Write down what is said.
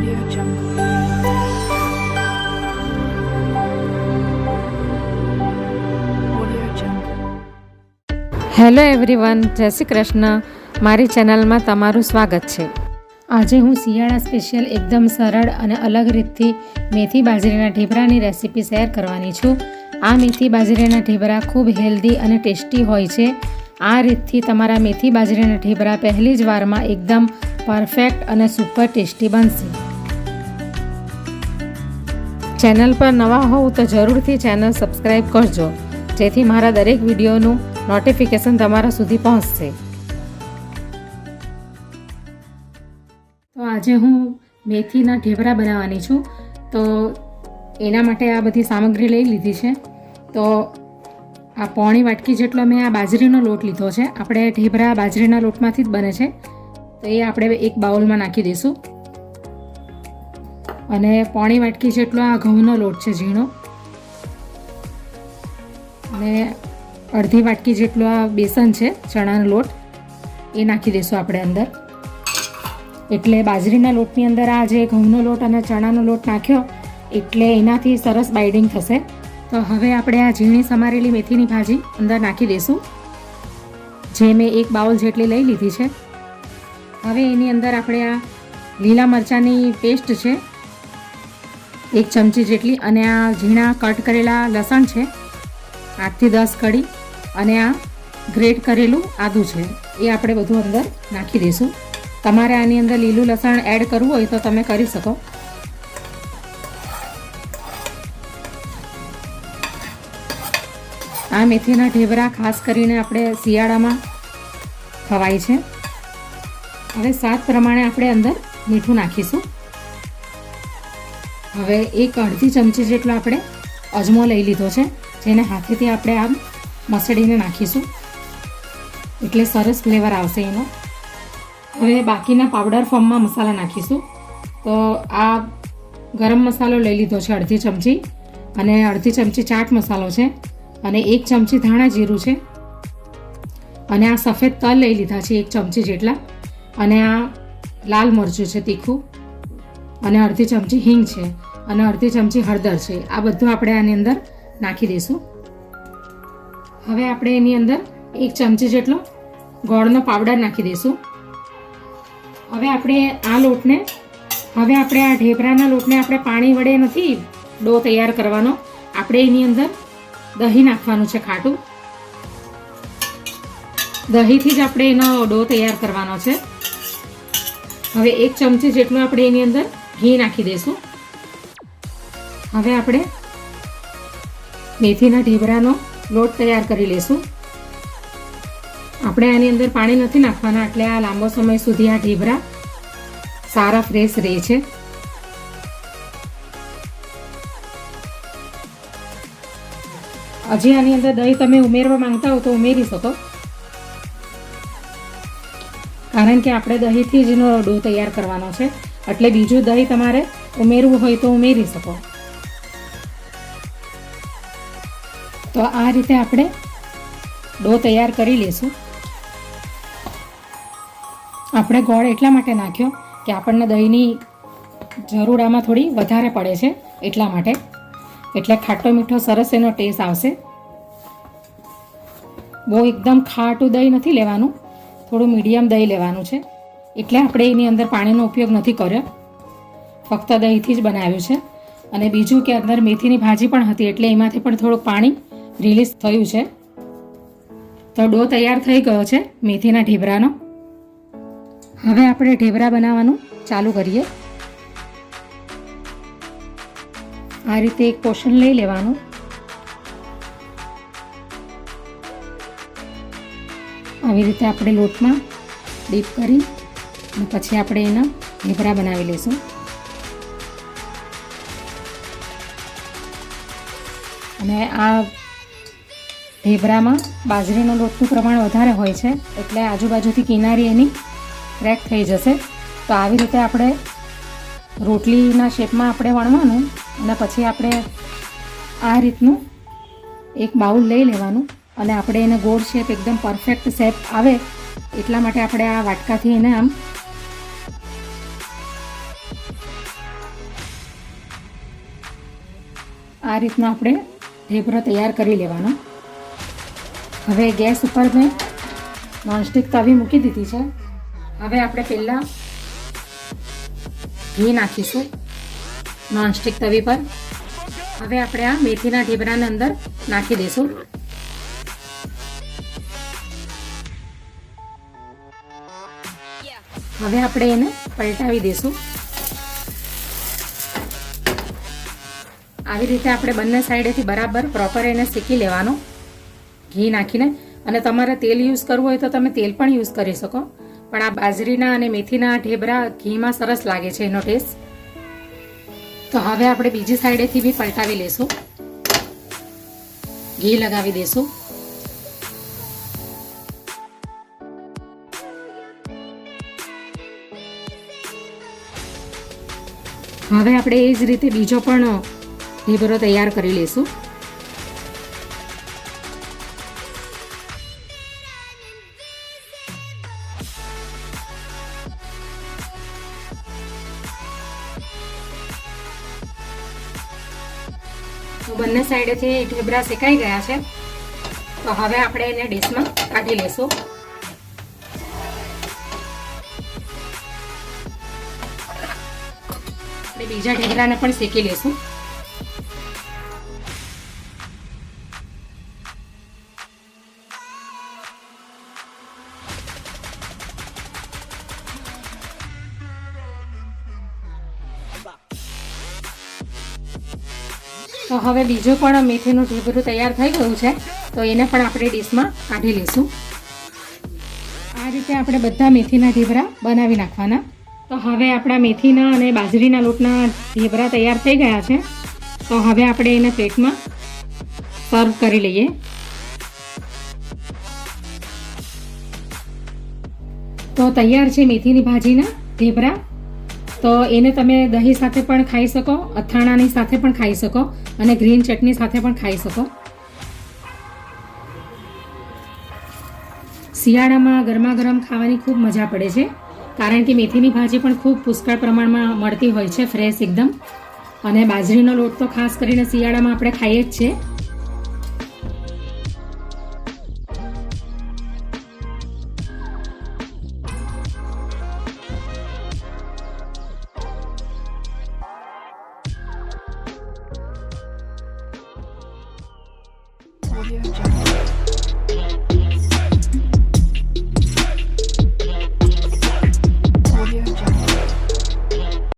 Audio Jungle. Audio Jungle. Hello everyone, જય શ્રી કૃષ્ણ. મારી ચેનલમાં તમારું સ્વાગત છે. આજે હું શિયાળા સ્પેશિયલ એકદમ સરળ અને અલગ રીતથી મેથી બાજરીના ઢેબરાની રેસીપી શેર કરવાની છું. આ મેથી બાજરીના ઢેબરા ખૂબ હેલ્ધી અને ટેસ્ટી હોય છે. આ રીતથી તમારા મેથી બાજરીના ઢેબરા પહેલી જ વારમાં એકદમ પરફેક્ટ અને સુપર ટેસ્ટી બનશે. ચેનલ પર નવા હોવ તો જરૂરથી ચેનલ સબસ્ક્રાઈબ કરજો, જેથી મારા દરેક વિડીયોનું નોટિફિકેશન તમારા સુધી પહોંચશે. તો આજે હું મેથીના ઢેબરા બનાવવાની છું. તો એના માટે આ બધી સામગ્રી લઈ લીધી છે. તો આ પોણી વાટકી જેટલો મેં આ બાજરીનો લોટ લીધો છે. આપણે ઢેબરા બાજરીના લોટમાંથી જ બને છે. તો એ આપણે એક બાઉલમાં નાખી દઈશું. અને પોણી વાટકી જેટલો આ ઘઉંનો લોટ છે ઝીણો, અને અડધી વાટકી જેટલો આ બેસન છે ચણાનો લોટ, એ નાખી દઈશું આપણે અંદર. એટલે બાજરીના લોટની અંદર આ જે ઘઉંનો લોટ અને ચણાનો લોટ નાખ્યો એટલે એનાથી સરસ બાઇડિંગ થશે. તો હવે આપણે આ ઝીણી સમારેલી મેથીની ભાજી અંદર નાખી દઈશું, જે મેં એક બાઉલ જેટલી લઈ લીધી છે. હવે એની અંદર આપણે આ લીલા મરચાંની પેસ્ટ છે 1 ચમચી જેટલી, અને આ ઝીણા કટ કરેલા લસણ છે 8 થી 10 કળી, અને આ ગ્રેટ કરેલું આદું છે, એ આપણે બધું અંદર નાખી દઈશું. તમારે આની અંદર લીલું લસણ એડ કરવું હોય તો તમે કરી શકો. આ મેથીના ઢેબરા ખાસ કરીને આપણે શિયાળામાં ખવાય છે. હવે સ્વાદ પ્રમાણે આપણે અંદર મીઠું નાખીશું. હવે એક અડધી ચમચી જેટલો આપણે અજમો લઈ લીધો છે, જેને હાથેથી આપણે આમ મસળીને નાખીશું, એટલે સરસ ફ્લેવર આવશે એનો. હવે બાકીના પાવડર ફોર્મમાં મસાલા નાખીશું. તો આ ગરમ મસાલો લઈ લીધો છે અડધી ચમચી, અને અડધી ચમચી ચાટ મસાલો છે, અને 1 ચમચી ધાણા જીરું છે, અને આ સફેદ તલ લઈ લીધા છે 1 ચમચી જેટલા, અને આ લાલ મરચું છે તીખું, અને અડધી ચમચી હિંગ છે, અને અડધી ચમચી હળદર છે. આ બધું આપણે આની અંદર નાખી દઈશું. હવે આપણે એની અંદર 1 ચમચી જેટલો ગોળનો પાવડર નાખી દઈશું. હવે આપણે આ ઢેબરાના લોટને આપણે પાણી વડે નથી ડો તૈયાર કરવાનો. આપણે એની અંદર દહીં નાખવાનું છે ખાટું. દહીંથી જ આપણે એનો ડો તૈયાર કરવાનો છે. હવે 1 ચમચી જેટલું આપણે એની અંદર ઘી નાખી દઈશું. હવે આપણે મેથીના ઢેબરાનો લોટ તૈયાર કરી લઈશું. આપણે આની અંદર પાણી નથી નાખવાના, એટલે આ લાંબો સમય સુધી આ ઢેબરા સારા ફ્રેશ રહે છે. હજી આની અંદર દહીં તમે ઉમેરવા માંગતા હો તો ઉમેરી શકો, કારણ કે આપણે દહીંથી જ એનો ડો તૈયાર કરવાનો છે. એટલે બીજું દહીં તમારે ઉમેરવું હોય તો ઉમેરી શકો. તો આ રીતે આપણે ડો તૈયાર કરી લઈશું. આપણે ગોળ એટલા માટે નાખ્યો કે આપણને દહીંની જરૂર આમાં થોડી વધારે પડે છે, એટલા માટે. એટલે ખાટો મીઠો સરસ એનો ટેસ્ટ આવશે. બહુ એકદમ ખાટું દહીં નથી લેવાનું, થોડું મીડિયમ દહીં લેવાનું છે. એટલે આપણે એની અંદર પાણીનો ઉપયોગ નથી કર્યો, ફક્ત દહીંથી જ બનાવ્યું છે. અને બીજું કે અંદર મેથીની ભાજી પણ હતી, એટલે એમાંથી પણ થોડુંક પાણી રિલીઝ થયું છે. તો ડો તૈયાર થઈ ગયો છે મેથીના ઢેબરાનો. હવે આપણે ઢેબરા બનાવવાનું ચાલુ કરીએ. આ રીતે એક પોર્શન લઈ લેવાનું. આવી રીતે આપણે લોટમાં ડીપ કરી અને પછી આપણે એના ઢેબરા બનાવી લઈશું. અને આ ઢેબરામાં બાજરીનો લોટનું પ્રમાણ વધારે હોય છે, એટલે આજુબાજુથી કિનારી એની ક્રેક થઈ જશે. તો આવી રીતે આપણે રોટલીના શેપમાં આપણે વણવાનું, અને પછી આપણે આ રીતનું એક બાઉલ લઈ લેવાનું, અને આપણે એને ગોળ શેપ એકદમ પરફેક્ટ શેપ આવે એટલા માટે આપણે આ વાટકાથી એને આમ આ રીતનો આપણે ઢેબરો તૈયાર કરી લેવાનો. હવે ગેસ ઉપર મેં નોનસ્ટિક તવી મૂકી દીધી છે. હવે આપણે પહેલાં ઘી નાખીશું નોનસ્ટિક તવી પર. હવે આપણે આ મેથીના ઢેબરાને અંદર નાખી દઈશું. હવે આપણે એને પલટાવી દઈશું. આવી રીતે આપણે બંને સાઈડેથી બરાબર પ્રોપર એને શેકી લેવાનો ઘી નાખીને. અને તમારે તેલ યુઝ કરવું હોય તો તમે તેલ પણ યુઝ કરી શકો, પણ આ બાજરીના અને મેથીના ઢેબરા ઘીમાં સરસ લાગે છે એનો ટેસ્ટ. તો હવે આપણે બીજી સાઈડેથી બી પલટાવી લઈશું. ઘી લગાવી દઈશું. હવે આપણે એ જ રીતે બીજો પણ ઢેબરો તૈયાર કરી લઈશું. તો બંને સાઈડેથી ઢેબરા શેકાઈ ગયા છે. તો હવે આપણે એને ડીશમાં કાઢી લઈશું. આપણે બીજા ઢેબરાને પણ શેકી લઈશું. તો હવે બીજું પણ મેથીનું ઢેબરું તૈયાર થઈ ગયું છે. તો એને પણ આપણે ડીશમાં કાઢી લઈશું. આ રીતે આપણે બધા મેથીના ઢેબરા બનાવી નાખવાના. તો હવે આપણા મેથીના અને બાજરીના લોટના ઢેબરા તૈયાર થઈ ગયા છે. તો હવે આપણે એને પ્લેટમાં સર્વ કરી લઈએ. તો તૈયાર છે મેથીની ભાજીના ઢેબરા. તો એને તમે દહીં સાથે પણ ખાઈ શકો, અથાણાની સાથે પણ ખાઈ શકો અને ગ્રીન ચટણી સાથે પણ ખાઈ શકો. શિયાળામાં ગરમા ગરમ ખાવાની ખૂબ મજા પડે છે, કારણ કે મેથીની ભાજી પણ ખૂબ પુષ્કળ પ્રમાણમાં મળતી હોય છે, ફ્રેશ એકદમ. અને બાજરીનો લોટ તો ખાસ કરીને શિયાળામાં આપણે ખાઈએ જ છીએ. Audio Jungle.